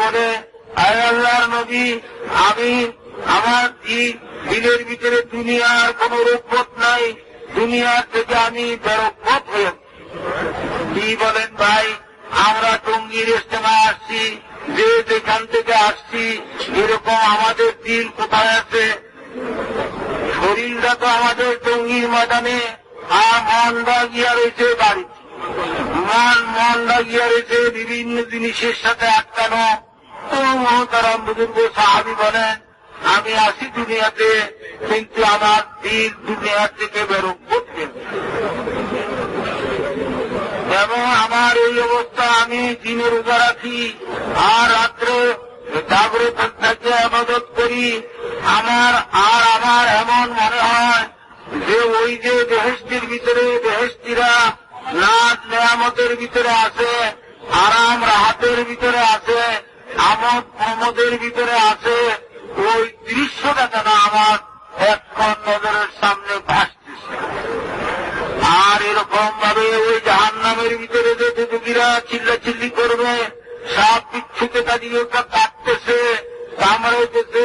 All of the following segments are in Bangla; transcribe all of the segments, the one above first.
বলে, আয় আল্লাহর নবী, আমি আমার দিলের ভিতরে দুনিয়ার কোন রোগবোধ নাই, দুনিয়ার থেকে আমি বেরোগ্বোধ হয়ে। কি বলেন ভাই, আমরা টঙ্গীর ইজতেমায় আসছি, যে যেখান থেকে আসছি, এরকম আমাদের দিল কোথায় আছে? শরীরটা তো আমাদের টঙ্গীর ময়দানে, আর মনটা গিয়া রয়েছে বাড়িতে, মনটা গিয়া রয়েছে বিভিন্ন জিনিসের সাথে আটকানো। তো মহতারাম বুজুর্গ সাহাবী বলেন, আমি আসি দুনিয়াতে, কিন্তু আমার দিল দুনিয়ার থেকে বেরোক করতে। এবং আমার এই অবস্থা, আমি দিনে রোজা রাখি আর রাত্রে জাগ্রত থেকে ইবাদত করি, আমার এমন মনে হয় যে ওই যে বেহেশতের ভিতরে বেহেশতিরা নাজ নেয়ামতের ভিতরে আছে, আরাম রাহাতের ভিতরে আছে, আমোদ প্রমোদের ভিতরে আছে, ওই দৃশ্যটা যেন আমার এখন নজরের সামনে ভাসতেছে। আর এরকম ভাবে ওই জাহান্নামের ভিতরে যে যুবকীরা চিল্লাচিল্লি করবে, সব বিচ্ছুকে তাদের কাটতেছে, কামড়াইতেছে,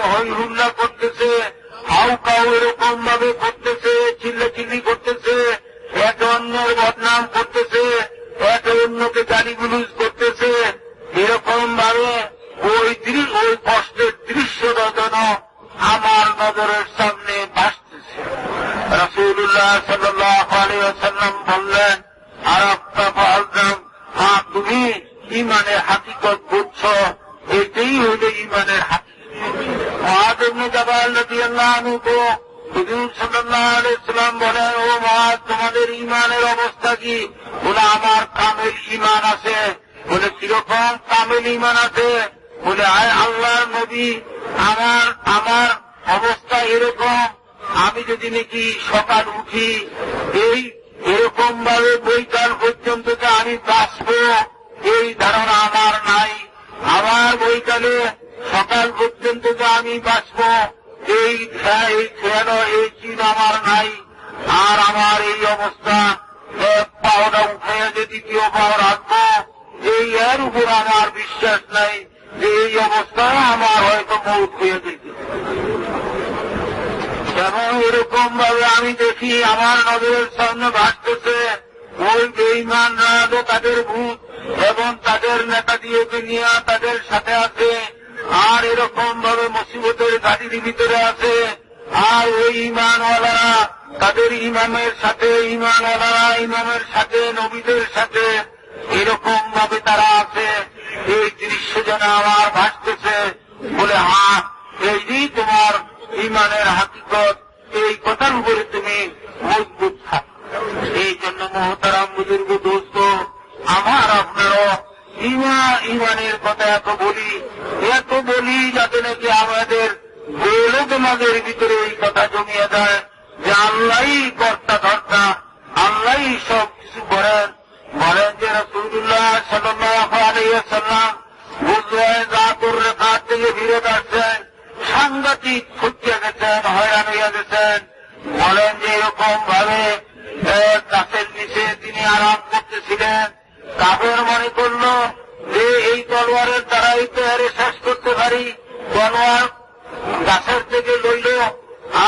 হই হুল্লা করতেছে, হাউ কাউ এরকম ভাবে করতেছে, চিল্লাচিল্লি করতেছে, একে অন্যের বদনাম করতেছে, একে অন্যকে গালিগুলুজ করতেছে, এরকম ভাবে ওই কষ্টের দৃশ্যটা যেন আমার নজরের সামনে ভাসতেছে। রাসূলুল্লাহ সাল্লাল্লাহু আলাইহি ওয়াসাল্লাম বললেন, আরাফতা ফাআযম, তুমি ঈমানের হাকিকত বুঝছ, এটাই হল ঈমানের হাকিকত। মুআয ইবনে জাবাল রাদিয়াল্লাহু আনহু হুজুর সাল্লাল্লাহু আলাইহি ওয়াসাল্লাম বলেন, ও মুআয, তোমাদের ঈমানের অবস্থা কি? বলে, আমার কামেল ঈমান আছে। বলে, কিরকম কামেল ঈমান আছে? বলে, আয় আল্লাহর নবী, আমার অবস্থা এরকম, আমি যদি নাকি সকাল উঠি, এরকম ভাবে বৈকাল পর্যন্ত যে আমি বাঁচব, এই ধারণা আমার নাই। আবার বৈকালে সকাল পর্যন্ত যে আমি বাঁচব, এই খেয়াল, এই চিন্তা আমার নাই। আর আমার এই অবস্থা, এক পাওটা উঠে যে দ্বিতীয় পাও রাখবো, এর উপর আমার বিশ্বাস নাই যে এই অবস্থায় আমার হয়তো মৌত হয়ে যেতে। এবং এরকম ভাবে আমি দেখি আমার নজরের সামনে ভাসতেছে ওই বেঈমানরা, তাদের ভূত এবং তাদের নেতা দিয়ে দুনিয়া তাদের সাথে আছে, আর এরকম ভাবে মুসিবতের গাড়ির ভিতরে আছে। আর ওই ঈমানওয়ালারা তাদের ইমামের সাথে, ইমামের সাথে, নবীদের সাথে এরকম ভাবে তারা আছে। এই দৃশ্য যেন আমার ভাসতেছে। বলে, হ্যাঁ, এই তোমার ঈমানের হাকিকত, এই কথার উপরে তুমি মজবুত থাক। এই জন্য মুহতারাম বুজুর্গ দোস্ত, আমার আপনারও ঈমানের কথা এত বলি যাতে নাকি আমাদের বেলুদমাদের ভিতরে এই কথা জমিয়ে যায় যে আল্লাহই কর্তা ধর্তা, আল্লাহই সব কিছু করেন। যে রাসূলুল্লাহ সাল্লাল্লাহু আলাইহি ওয়াসাল্লাম বুজওয়ায়ে যাতুর রিকাত থেকে ফিরে আসছেন, সাংঘাতিক ফুটিয়ে গেছেন, হয়রান হইয়া গেছেন। বলেন যে এরকম ভাবে গাছের নিচে তিনি আরাম করতেছিলেন। কাফের মনে করল যে এই তলোয়ারের দ্বারাই তো এর শেষ করতে পারি, তলোয়ার গাছের থেকে লইল।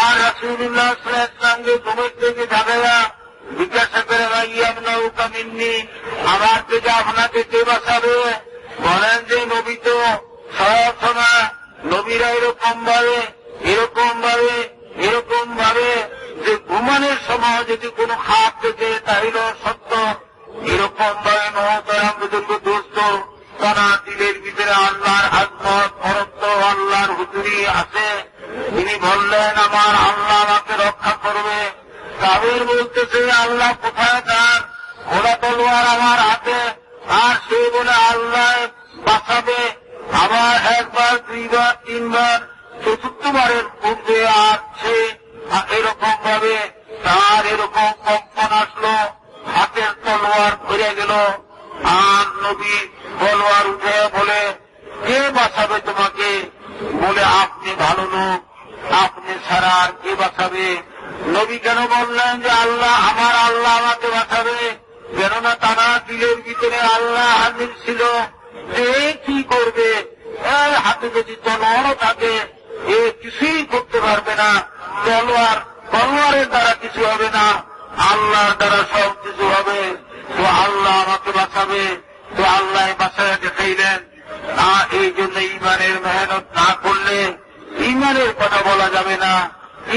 আর রাসূলুল্লাহ সাল্লাল্লাহু আলাইহি ওয়াসাল্লামকে ঘুমের থেকে জাগাইয়া জিজ্ঞাসা করে, ইয়ামনাউকা মিন্নি, আমার থেকে আপনাকে কে বাঁচাবে? বলেন যে নবী তো সব সময়, নবীরা এরকম ভাবে যে ঘুমানোর সময় যদি কোনো খাপ থেকে তাহলে সত্য, এরকম ভাবে মহতারাম বুজুর্গ দোস্ত, তারা দিলের ভিতরে আল্লাহর আজমত, ফরত্ব, আল্লাহর হুজুরি আছে। তিনি বললেন, আমার আল্লাহ আমাকে রক্ষা করবে। কাফের বলতেছে, আল্লাহ কোথায়? তার ঘোড়া তলোয়ার আমার হাতে। আর সে বলে আল্লাহ বাঁচাবে। আবার একবার, দুইবার, তিনবার, চতুর্থবারের পূর্বে আর সে এরকম ভাবে তার এরকম কম্পন আসলো, হাতের তলোয়ার ধরে গেল। আর নবী তলোয়ার উঠে বলে, কে বাঁচাবে তোমাকে? বলে, আপনি ভালো লোক, আপনি ছাড়া আর কে বাঁচাবে? নবী কেন বললেন যে আল্লাহ, আমার আল্লাহ আমাকে বাঁচাবে? কেননা তারা দিলের ভিতরে আল্লাহ হাজির ছিল যে কি করবে, হাতে যদি তলোয়ারও থাকে এ কিছুই করতে পারবে না। তলোয়ারের দ্বারা কিছু হবে না, আল্লাহর দ্বারা সব কিছু হবে। তো আল্লাহ আমাকে বাঁচাবে, তো আল্লাহ বাঁচায় দেখাইলেন। এই জন্য ইমানের মেহনত না করলে ইমানের কথা বলা যাবে না,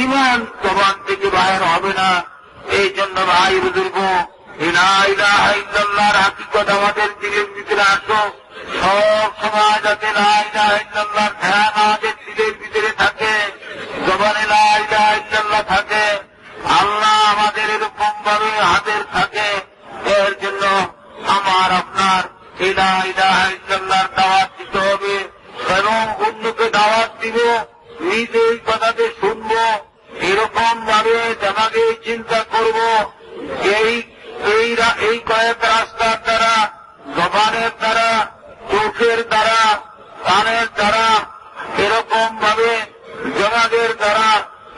ইমান জবান থেকে বাইর হবে না। এই জন্য ভাই বুজুর্গ, লা ইলাহা ইল্লাল্লাহর হাকিকত আমাদের দিলের ভিতরে আসো। সব সময় যাতে লা ইলাহা ইল্লাল্লাহর ধ্যান আমাদের দিলের ভিতরে থাকে, জবানে লা ইলাহা ইল্লাল্লাহ থাকে, আল্লাহ আমাদের এরকম ভাবে হাতের থাকে। এর জন্য আমার আপনার লা ইলাহা ইল্লাল্লাহর দাওয়াত দিতে হবে এবং অন্যকে দাওয়াত দিব, নিজে এই কথাতে শুনব, এরকম ভাবে জানাগে চিন্তা করব। এই কয়েক রাস্তার দ্বারা, জবানের দ্বারা, চোখের দ্বারা, কানের দ্বারা, এরকম ভাবে জমাগের দ্বারা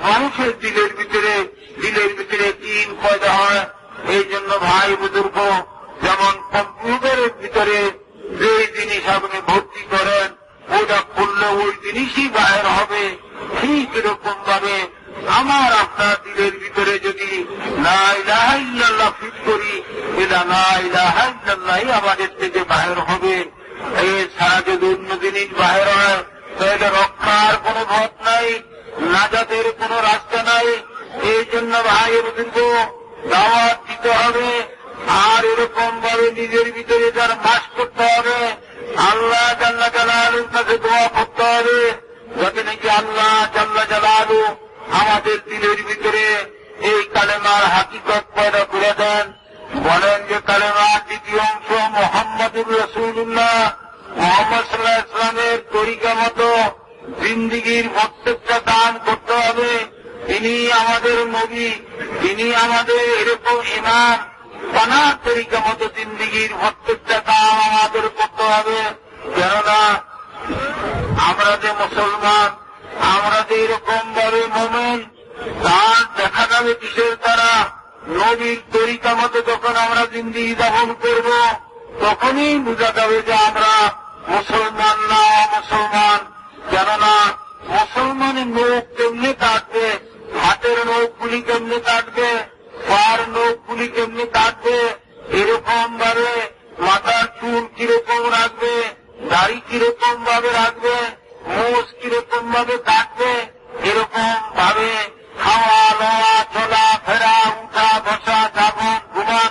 মানুষের দিলের ভিতরে দিন পয়দা হয়। এই জন্য ভাই বুজুর্গ, যেমন কম্পিউটারের ভিতরে যে জিনিস আপনি ভর্তি করেন ওটা খুললে ওই জিনিসই বাইর হবে, ঠিক এরকম ভাবে আমার আপনার দিলের ভিতরে যদি লা ইলাহা ইল্লাল্লাহ ফিট করি, এটা লা ইলাহা ইল্লাল্লাহই আমাদের থেকে বাইর হবে। এছাড়া যদি অন্য জিনিস বাইর হয় তাহলে রক্ষার কোনো পথ নাই, নাজাতের কোনো রাস্তা নাই। এই জন্য ভাই বুজুর্গ, দাওয়াত দিতে হবে আর এরকম ভাবে নিজের ভিতরে তার মাস করতে হবে। আল্লাহ জাল্লা জালালুর কাছে দোয়া করতে হবে যাতে নাকি আল্লাহ জাল্লা জালালু আমাদের দিলের ভিতরে এই কালেমার হাকিকত পয়দা করে দেন। বলেন যে কালেমার দ্বিতীয় অংশ মুহাম্মাদুর রাসূলুল্লাহ, মুহাম্মদ সাল্লাল্লাহু আলাইহি ওয়াসাল্লামের তরিকা মতো জিন্দেগীর প্রত্যেকটা কাম করতে হবে। তিনি আমাদের নবী, তিনি আমাদের এরকম ইমাম, তানার তরিকা মতো জিন্দেগীর প্রত্যেকটা কাম আমাদের করতে হবে। কেননা আমরা যে মুসলমান, আমরা যে এরকম ভাবে মুমিন, তার দেখা যাবে কিসের দ্বারা? নবীর তরিকা মতো যখন আমরা জিন্দেগি যাপন করব তখনই বোঝা যাবে যে আমরা মুসলমান না মুসলমান। কেননা মুসলমানের নখ কেমনি কাটবে, হাতের নখগুলি কেমনি কাটবে, পার নখগুলি কেমনি কাটবে, এরকম ভাবে মাথার চুল কিরকম রাখবে, দাড়ি কিরকম ভাবে রাখবে, মোষ কিরকম ভাবে কাটবে, এরকম ভাবে খাওয়া লওয়া চলা ফেরা উঠা বসা যাপন ঘুমান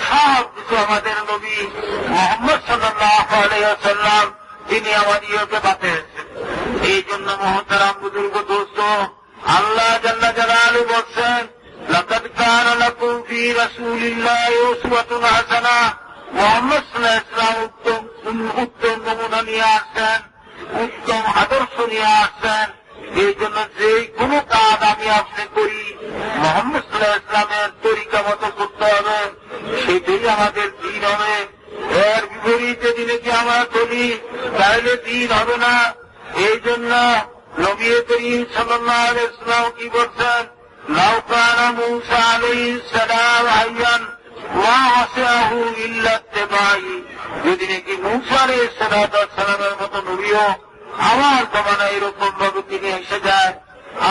সব কিছু আমাদের নবী মুহাম্মদ সাল্লাল্লাহু আলাইহি ওয়াসাল্লাম তিনি আমাদেরকে বাতাইছেন। এই জন্য মুহতারাম বুজুর্গ দোস্ত, আল্লাহ জাল্লা জালালু বলছেন, লাকাদ কানা লাকুম ফি রাসূলিল্লাহি উসওয়াতুন হাসানাহ। মুহাম্মদ সাল্লাল্লাহু আলাইহি ওয়াসাল্লাম উত্তম নমুনা নিয়ে আসছেন, উত্তম আদর্শ নিয়ে আসছেন। এই জন্য যে কোনো কাজ আমি আপনি করি মুহাম্মদ সাল্লাল্লাহু আলাইহি ওয়াসাল্লামের তরিকা মতো করতে হবে, সেটাই আমাদের দিন হবে। এর বিপরীতে দিনে কি আমরা চলি তাহলে দিন হবে না। এই জন্য নবী করিম সাল্লাল্লাহু আলাইহি ওয়াসাল্লাম কি বলছেন, লাউ কানা মূসা আলাইহিস সালাম হাইয়ান ওয়া ওয়াসাহু ইল্লা ইত্তিবাই। যদি নাকি মূসা আলাইহিস সালামের মতো নবীও আমার জমানায় এরকম ভাবে তিনি এসে যায়,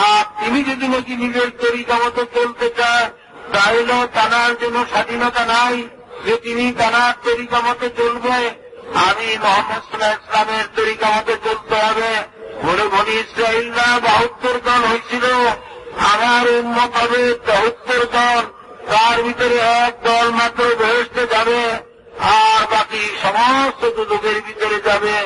আর তিনি যদি নাকি নিজের তরিকা মতো চলতে চায় তাহলেও তানার জন্য স্বাধীনতা নাই যে তিনি তানার তরিকা মতো চলবে। আমি মুহাম্মদ সাল্লাল্লাহু আলাইহি ওয়াসাল্লামের তরিকা মতো চলতে হবে। বলে বনি ইসরাঈলরা 72 দল হয়েছিল, আমার উম্মত হবে 74 দল, তার ভিতরে এক দল মাত্র বেহেশতে যাবে আর বাকি সমস্ত দুজকের ভিতরে যাবে।